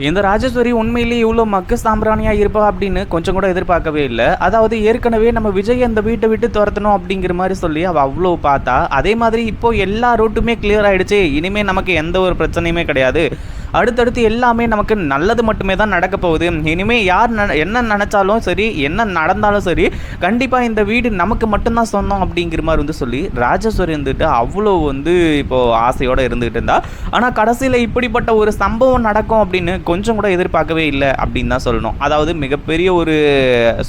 இந்த ராஜேஸ்வரி உண்மையிலேயே இவ்வளோ மக்கு சாம்பிராணியா இருப்பா அப்படின்னு கொஞ்சம் கூட எதிர்பார்க்கவே இல்லை. அதாவது ஏற்கனவே நம்ம விஜய் அந்த வீட்டை விட்டு துரத்தணும் அப்படிங்கிற மாதிரி சொல்லி அவள் அவ்வளோ பார்த்தா, அதே மாதிரி இப்போ எல்லா ரூட்டுமே கிளியர் ஆயிடுச்சு. இனிமே நமக்கு எந்த ஒரு பிரச்சனையுமே கிடையாது. அடுத்தடுத்து எல்லாமே நமக்கு நல்லது மட்டுமே தான் நடக்க போகுது. இனிமேல் யார் என்ன நினச்சாலும் சரி, என்ன நடந்தாலும் சரி, கண்டிப்பாக இந்த வீடு நமக்கு மட்டும்தான் சொந்தம் அப்படிங்கிற மாதிரி வந்து சொல்லி ராஜேஸ்வரி இருந்துட்டு அவ்வளோ வந்து இப்போது ஆசையோடு இருந்துகிட்டு இருந்தா. ஆனால் கடைசியில் இப்படிப்பட்ட ஒரு சம்பவம் நடக்கும் அப்படின்னு கொஞ்சம் கூட எதிர்பார்க்கவே இல்லை அப்படின்னு தான் சொல்லணும். அதாவது மிகப்பெரிய ஒரு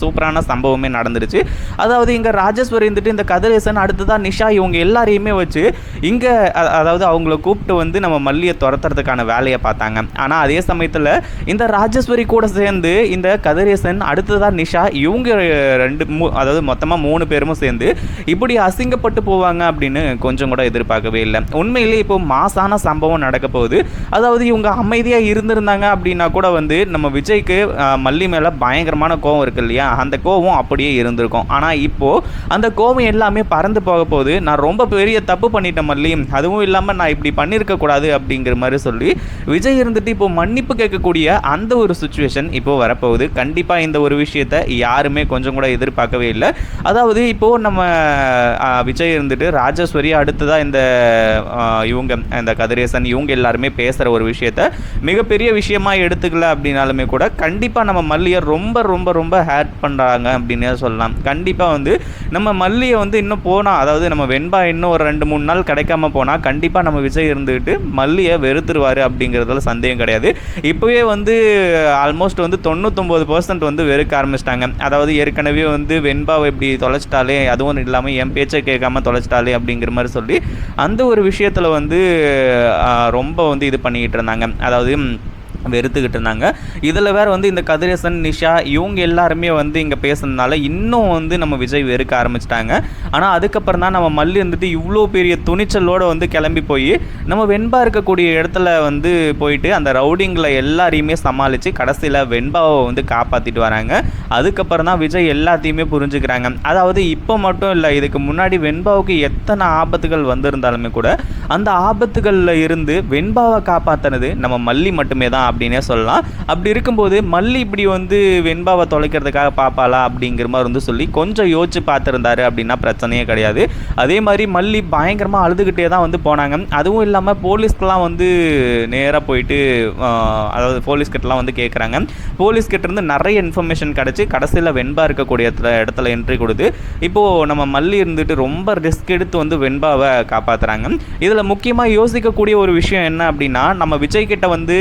சூப்பரான சம்பவமே நடந்துருச்சு. அதாவது இங்கே ராஜேஸ்வரி இருந்துட்டு இந்த கதிரேசன், அடுத்ததான் நிஷா, இவங்க எல்லாரையுமே வச்சு இங்கே அதாவது அவங்கள கூப்பிட்டு வந்து நம்ம மல்லியை துரத்துறதுக்கான வேலையை பார்த்தாங்க. ஆனால் அதே சமயத்தில் இந்த ராஜேஸ்வரி கூட சேர்ந்து இந்த கதிரேசன், அடுத்ததான் நிஷா, இவங்க அதாவது மொத்தமாக 3 பேரும் சேர்ந்து இப்படி அசிங்கப்பட்டு போவாங்க அப்படின்னு கொஞ்சம் கூட எதிர்பார்க்கவே இல்லை. உண்மையிலே இப்போ மாசான சம்பவம் நடக்க போகுது. அதாவது இவங்க அமைதியாக இருந்திருந்தாங்க அப்படின்னா கூட வந்து நம்ம விஜய்க்கு மல்லி மேலே பயங்கரமான கோவம் இருக்கு இல்லையா, அந்த கோவம் அப்படியே இருந்திருக்கும். ஆனால் இப்போது அந்த கோவம் எல்லாமே பறந்து போக போகுது. நான் ரொம்ப பெரிய தப்பு பண்ணிட்டேன் மல்லி, அதுவும் இல்லாமல் நான் இப்படி பண்ணியிருக்கக்கூடாது அப்படிங்கிற மாதிரி சொல்லி விஜய் இருந்துட்டு இப்போ மன்னிப்பு கேட்கக்கூடிய அந்த ஒரு சுச்சுவேஷன் இப்போ வரப்போகுது. கண்டிப்பாக இந்த ஒரு விஷயத்தை யாருமே கொஞ்சம் கூட எதிர்பார்க்கவே இல்லை. அதாவது இப்போது நம்ம விஜய் இருந்துட்டு ராஜேஸ்வரி, அடுத்ததாக இவங்க இந்த கதிரேசன், இவங்க எல்லாருமே பேசுகிற ஒரு விஷயத்த மிகப்பெரிய விஷயமாக எடுத்துக்கல அப்படின்னாலுமே கூட கண்டிப்பாக நம்ம மல்லியை ரொம்ப ரொம்ப ரொம்ப ஹேட் பண்ணுறாங்க அப்படின்னே சொல்லலாம். கண்டிப்பாக வந்து நம்ம மல்லியை வந்து இன்னும் போனால், அதாவது நம்ம வெண்பா இன்னும் ஒரு 2-3 நாள் கிடைக்காம போனால் கண்டிப்பாக நம்ம விஜய் இருந்துக்கிட்டு மல்லியை வெறுத்துருவார் அப்படிங்கிறதுல சந்தேகம் கிடையாது. இப்போவே வந்து ஆல்மோஸ்ட் வந்து 99% வந்து வெறுக்க ஆரம்பிச்சிட்டாங்க. அதாவது ஏற்கனவே வந்து வெண்பாவை இப்படி தொலைச்சிட்டாலே, அதுவும் இல்லாமல் என் பேச்சை கேட்காம தொலைச்சிட்டாலே அப்படிங்கிற மாதிரி சொல்லி அந்த ஒரு விஷயத்தில் வந்து ரொம்ப வந்து இது பண்ணிக்கிட்டு இருந்தாங்க. அதாவது வெறுத்துக்கிட்டு இருந்தாங்க. இதில் வேறு வந்து இந்த கதிரேசன், நிஷா, இவங்க எல்லாருமே வந்து இங்கே பேசுனதுனால இன்னும் வந்து நம்ம விஜய் வெறுக்க ஆரம்பிச்சிட்டாங்க. ஆனால் அதுக்கப்புறம் தான் நம்ம மல்லி வந்துட்டு இவ்வளோ பெரிய துணிச்சலோடு வந்து கிளம்பி போய் நம்ம வெண்பா இருக்கக்கூடிய இடத்துல வந்து போயிட்டு அந்த ரவுடிங்களை எல்லாரையுமே சமாளித்து கடைசியில் வெண்பாவை வந்து காப்பாற்றிட்டு வராங்க. அதுக்கப்புறம் தான் விஜய் எல்லாத்தையுமே புரிஞ்சுக்கிறாங்க. அதாவது இப்போ மட்டும் இல்லை, இதுக்கு முன்னாடி வெண்பாவுக்கு எத்தனை ஆபத்துகள் வந்திருந்தாலுமே கூட அந்த ஆபத்துகளில் இருந்து வெண்பாவை காப்பாற்றினது நம்ம மல்லி மட்டுமே தான் அப்படின்னே சொல்லலாம். அப்படி இருக்கும்போது மல்லி இப்படி வந்து வெண்பாவை தொலைக்கிறதுக்காக பார்ப்பாளா அப்படிங்கிற மாதிரி வந்து சொல்லி கொஞ்சம் யோசிச்சு பார்த்துருந்தாரு அப்படின்னா பிரச்சனையே கிடையாது. அதே மாதிரி மல்லி பயங்கரமாக அழுதுகிட்டே தான் வந்து போனாங்க. அதுவும் இல்லாமல் போலீஸ்க்கெலாம் வந்து நேராக போயிட்டு அதாவது போலீஸ்கிட்டலாம் வந்து கேட்குறாங்க. போலீஸ்கிட்டேருந்து நிறைய இன்ஃபர்மேஷன் கிடச்சி கடைசியில் வெண்பா இருக்கக்கூடிய இடத்துல என்ட்ரி கொடுத்து இப்போது நம்ம மல்லி இருந்துட்டு ரொம்ப ரிஸ்க் எடுத்து வந்து வெண்பாவை காப்பாற்றுறாங்க. இதில் முக்கியமாக யோசிக்கக்கூடிய ஒரு விஷயம் என்ன அப்படின்னா, நம்ம விஜய் கிட்ட வந்து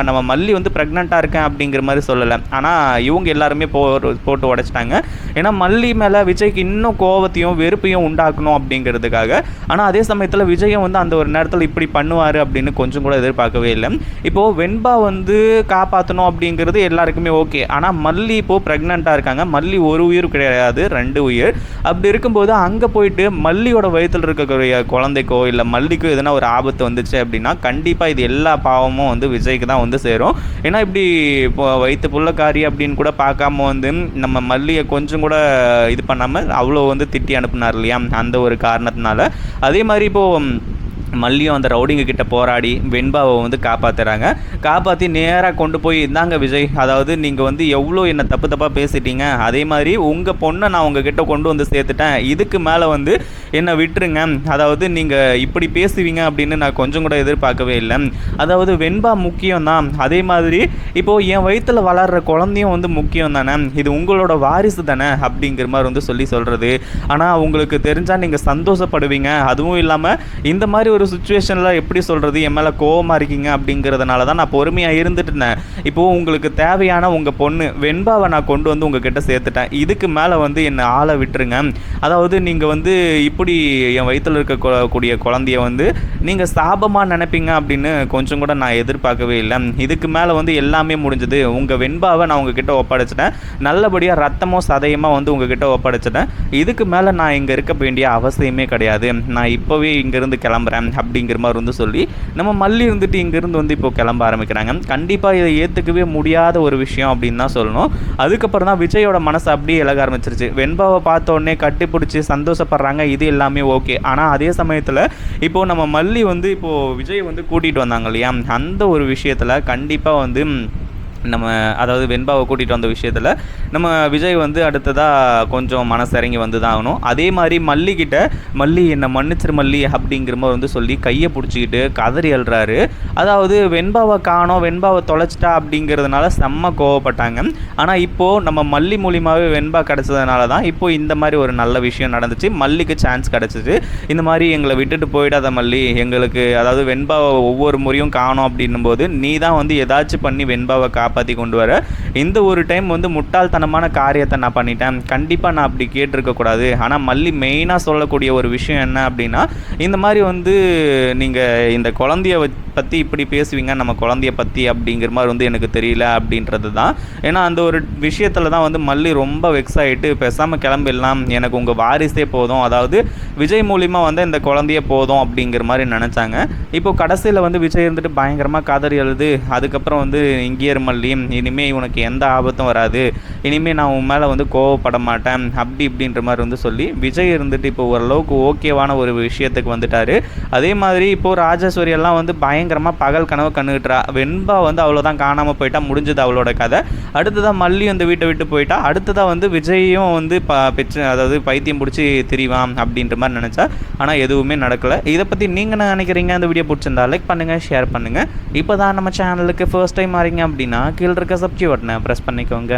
நம்ம மல்லி வந்து ப்ரெக்னெண்ட்டாக இருக்கேன் அப்படிங்கிற மாதிரி சொல்லலை. ஆனால் இவங்க எல்லாருமே போட்டு உடைச்சிட்டாங்க. ஏன்னா மல்லி மேலே விஜய்க்கு இன்னும் கோவத்தையும் வெறுப்பையும் உண்டாக்கணும் அப்படிங்கிறதுக்காக. ஆனால் அதே சமயத்தில் விஜயம் வந்து அந்த ஒரு நேரத்தில் இப்படி பண்ணுவார் அப்படின்னு கொஞ்சம் கூட எதிர்பார்க்கவே இல்லை. இப்போது வெண்பா வந்து காப்பாற்றணும் அப்படிங்கிறது எல்லாருக்குமே ஓகே. ஆனால் மல்லி இப்போது ப்ரெக்னெண்ட்டாக இருக்காங்க. மல்லி ஒரு உயிர் கிடையாது, 2 உயிர். அப்படி இருக்கும்போது அங்கே போயிட்டு மல்லியோட வயிற்றில் இருக்கக்கூடிய குழந்தைக்கோ இல்லை மல்லிக்கோ எதனா ஒரு ஆபத்து வந்துச்சு அப்படின்னா கண்டிப்பாக இது எல்லா பாவமும் வந்து விஜய்க்கு தான் வந்து சேரும். ஏன்னா இப்படி வயிற்று புள்ளக்காரி அப்படின்னு கூட பார்க்காம வந்து நம்ம மல்லியை கொஞ்சம் கூட இது பண்ணாமல் அவ்வளோ வந்து திட்டி அனுப்புனார் இல்லையா, அந்த ஒரு காரணத்தினால. அதே மாதிரி இப்போது மல்லியும் அந்த ரவுடிங்க கிட்ட போராடி வெண்பாவை வந்து காப்பாற்றுறாங்க. காப்பாற்றி நேராக கொண்டு போய் இந்தாங்க விஜய், அதாவது நீங்கள் வந்து எவ்வளோ என்னை தப்பாக பேசிட்டீங்க, அதே மாதிரி உங்கள் பொண்ணை நான் உங்ககிட்ட கொண்டு வந்து சேர்த்துட்டேன், இதுக்கு மேலே வந்து என்னை விட்டுருங்க, அதாவது நீங்கள் இப்படி பேசுவீங்க அப்படின்னு நான் கொஞ்சம் கூட எதிர்பார்க்கவே இல்லை. அதாவது வெண்பா முக்கியம் தான், அதே மாதிரி இப்போது என் வயிற்றில் வளர்கிற குழந்தையும் வந்து முக்கியம் தானே, இது உங்களோட வாரிசு தானே அப்படிங்கிற மாதிரி வந்து சொல்கிறது. ஆனால் உங்களுக்கு தெரிஞ்சால் நீங்கள் சந்தோஷப்படுவீங்க. அதுவும் இல்லாமல் இந்த மாதிரி ஒரு சிச்சுவேஷனில் எப்படி சொல்கிறது, என் மேலே கோவமாக இருக்கீங்க அப்படிங்கிறதுனால தான் நான் பொறுமையாக இருந்துட்டு இருந்தேன். இப்போது உங்களுக்கு தேவையான உங்கள் பொண்ணு வெண்பாவை நான் கொண்டு வந்து உங்ககிட்ட சேர்த்துட்டேன், இதுக்கு மேலே வந்து என்னை ஆளை விட்டுருங்க. அதாவது நீங்கள் வந்து இப்படி என் வயிற்றில் இருக்கக்கூடிய குழந்தைய வந்து நீங்கள் சாபமாக நினைப்பீங்க அப்படின்னு கொஞ்சம் கூட நான் எதிர்பார்க்கவே இல்லை. இதுக்கு மேலே வந்து எல்லாமே முடிஞ்சது. உங்கள் வெண்பாவை நான் உங்ககிட்ட ஒப்படைச்சிட்டேன், நல்லபடியாக ரத்தமோ சதையமாக வந்து உங்ககிட்ட ஒப்படைச்சிட்டேன். இதுக்கு மேலே நான் இங்கே இருக்க வேண்டிய அவசியமே கிடையாது. நான் இப்போவே இங்கேருந்து கிளம்புறேன். அப்படிங்கிற மாதிரி வந்து சொல்லி நம்ம மல்லி இருந்துட்டு இங்கேருந்து வந்து இப்போ கிளம்ப ஆரம்பிக்கிறாங்க. கண்டிப்பாக இதை ஏற்றுக்கவே முடியாத ஒரு விஷயம் அப்படின்னு தான் சொல்லணும். அதுக்கப்புறம் தான் விஜயோட மனசு அப்படியே இழக ஆரம்பிச்சிருச்சு. வெண்பாவை பார்த்த உடனே கட்டி பிடிச்சி சந்தோஷப்படுறாங்க, இது எல்லாமே ஓகே. ஆனால் அதே சமயத்தில் இப்போது நம்ம மல்லி வந்து இப்போது விஜய் வந்து கூட்டிகிட்டு வந்தாங்க இல்லையா, அந்த ஒரு விஷயத்தில் கண்டிப்பாக வந்து நம்ம அதாவது வெண்பாவை கூட்டிகிட்டு வந்த விஷயத்தில் நம்ம விஜய் வந்து அடுத்ததாக கொஞ்சம் மனசிறங்கி வந்து தான் ஆகணும். அதே மாதிரி மல்லிக்கிட்ட மல்லி என்னை மன்னிச்சிரு மல்லி அப்படிங்கிற மாதிரி வந்து சொல்லி கையை பிடிச்சிக்கிட்டு கதறி அழுறாரு. அதாவது வெண்பாவை காணோம், வெண்பாவை தொலைச்சிட்டா அப்படிங்கிறதுனால செம்ம கோவப்பட்டாங்க. ஆனால் இப்போது நம்ம மல்லி மூலியமாகவே வெண்பா கிடச்சதுனால தான் இப்போது இந்த மாதிரி ஒரு நல்ல விஷயம் நடந்துச்சு. மல்லிக்கு சான்ஸ் கிடச்சிச்சு. இந்த மாதிரி எங்களை விட்டுட்டு போயிடாத மல்லி, எங்களுக்கு அதாவது வெண்பாவை ஒவ்வொரு முறையும் காணோம் அப்படின்னும் போது நீ தான் வந்து ஏதாச்சும் பண்ணி வெண்பாவை காப்பாற்றி கொண்டு வர. இந்த ஒரு டைம் வந்து முட்டாள்தனமான காரியத்தை நான் பண்ணிட்டேன், கண்டிப்பாக நான் அப்படி கேட்டிருக்கக்கூடாது. ஆனால் மல்லி மெயினாக சொல்லக்கூடிய ஒரு விஷயம் என்ன அப்படின்னா, இந்த மாதிரி வந்து நீங்கள் இந்த குழந்தைய பற்றி இப்படி பேசுவீங்க நம்ம குழந்தைய பற்றி அப்படிங்கிற மாதிரி வந்து எனக்கு தெரியல அப்படின்றது தான். ஏன்னா அந்த ஒரு விஷயத்தில் தான் வந்து மல்லி ரொம்ப வெக்ஸ் ஆகிட்டு பேசாமல் கிளம்பிடலாம், எனக்கு உங்கள் வாரிசே போதும், அதாவது விஜய் மூலிமா வந்து இந்த குழந்தைய போதும் அப்படிங்கிற மாதிரி நினச்சாங்க. இப்போ கடைசியில் வந்து விஜய் இருந்துட்டு பயங்கரமாக காதறி எழுது. அதுக்கப்புறம் வந்து இங்கேயே மல்லி, இனிமேல் உனக்கு எந்த ஆபத்தும் வராது, இனிமேல் நான் உன் மேலே வந்து கோவப்பட மாட்டேன் அப்படி இப்படின்ற மாதிரி வந்து சொல்லி விஜய் இருந்துட்டு இப்போ ஓரளவுக்கு ஓகேவான ஒரு விஷயத்துக்கு வந்துட்டார். அதே மாதிரி இப்போது ராஜேஸ்வரி எல்லாம் வந்து பயங்கரமாக பகல் கனவு கண்டுகிட்டுறா. வெண்பா வந்து அவ்வளோதான் காணாமல் போயிட்டா, முடிஞ்சது அவளோட கதை. அடுத்ததாக மல்லி அந்த வீட்டை விட்டு போயிட்டா. அடுத்ததாக வந்து விஜயும் வந்து அதாவது பைத்தியம் பிடிச்சி திரிவான் அப்படின்ற மாதிரி நினச்சா. ஆனால் எதுவுமே நடக்கலை. இதை பற்றி நீங்கள் என்ன நினைக்கிறீங்க? அந்த வீடியோ பிடிச்சிருந்தா லைக் பண்ணுங்கள், ஷேர் பண்ணுங்கள். இப்போ தான் நம்ம சேனலுக்கு ஃபர்ஸ்ட் டைம் வரீங்க அப்படின்னா கீழே இருக்க சப்ஸ்கிரைப் பட்டனை ப்ரெஸ் பண்ணிக்கோங்க.